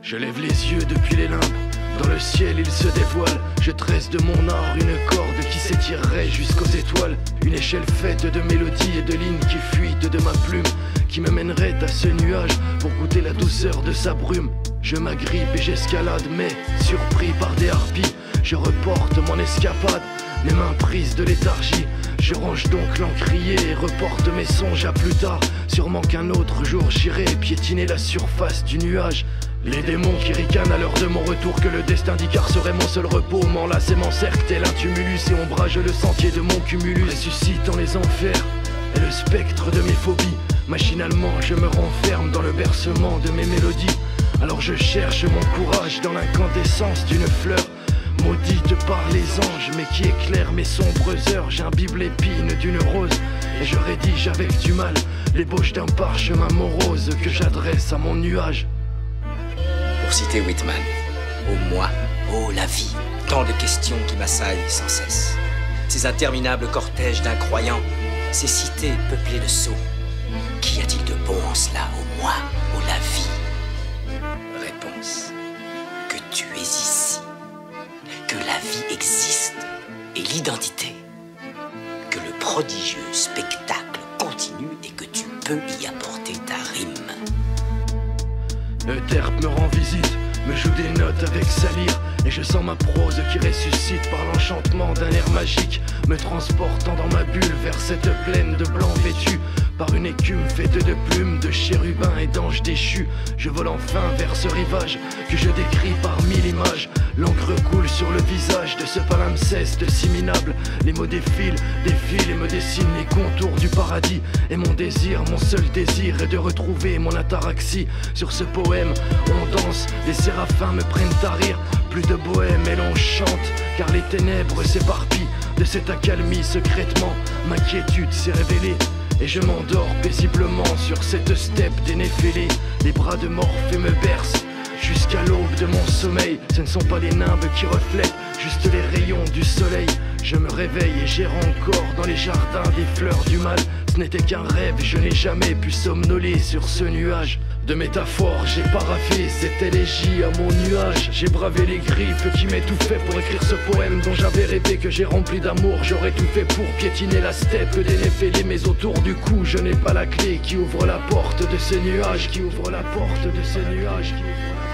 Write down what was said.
Je lève les yeux depuis les limbes, dans le ciel il se dévoile. Je tresse de mon art une corde qui s'étirerait jusqu'aux étoiles. Une échelle faite de mélodies et de lignes qui fuitent de ma plume, qui me mènerait à ce nuage pour goûter la douceur de sa brume. Je m'agrippe et j'escalade, mais surpris par des harpies, je reporte mon escapade, mes mains prises de léthargie. Je range donc l'encrier et reporte mes songes à plus tard. Sûrement qu'un autre jour j'irai piétiner la surface du nuage. Les démons qui ricanent à l'heure de mon retour, que le destin d'Icare serait mon seul repos, m'enlace et m'encercle tel un tumulus et ombrage le sentier de mon cumulus. Ressuscitant les enfers et le spectre de mes phobies, machinalement je me renferme dans le bercement de mes mélodies. Alors je cherche mon courage dans l'incandescence d'une fleur maudite par les anges, mais qui éclaire mes sombres heures. J'imbibe l'épine d'une rose et je rédige avec du mal l'ébauche d'un parchemin morose que j'adresse à mon nuage. Pour citer Whitman, ô moi, ô la vie, tant de questions qui m'assaillent sans cesse. Ces interminables cortèges d'incroyants, ces cités peuplées de sots. Qu'y a-t-il de bon en cela, ô moi, ô la vie? Réponse, que tu es ici, que la vie existe et l'identité, que le prodigieux spectacle continue et que tu peux y apporter ta rime. Euterpe me rend visite, me joue des notes avec sa lyre, et je sens ma prose qui ressuscite par l'enchantement d'un air magique, me transportant dans ma bulle vers cette plaine de blanc vêtue par une écume faite de plumes, de chérubins et d'anges déchus. Je vole enfin vers ce rivage que je décris par mille images. L'encre coule sur le visage de ce palimpseste si minable. Les mots défilent et me dessinent les contours du paradis. Et mon désir, mon seul désir est de retrouver mon ataraxie. Sur ce poème, on danse, les séraphins me prennent à rire. Plus de bohème et l'on chante, car les ténèbres s'éparpillent. De cette accalmie secrètement, ma quiétude s'est révélée. Et je m'endors paisiblement sur cette steppe des Néphélés. Les bras de Morphée me bercent jusqu'à l'aube de mon sommeil. Ce ne sont pas les nimbes qui reflètent, juste les rayons du soleil. Je me réveille et j'erre encore dans les jardins des fleurs du mal. Ce n'était qu'un rêve, je n'ai jamais pu somnoler sur ce nuage. De métaphores, j'ai paraphé cette élégie à mon nuage. J'ai bravé les griffes qui m'étouffaient pour écrire ce poème dont j'avais rêvé, que j'ai rempli d'amour. J'aurais tout fait pour piétiner la steppe des Néphélés, mais autour du cou, je n'ai pas la clé qui ouvre la porte de ce nuage, qui ouvre la porte de ce nuage, qui ouvre la...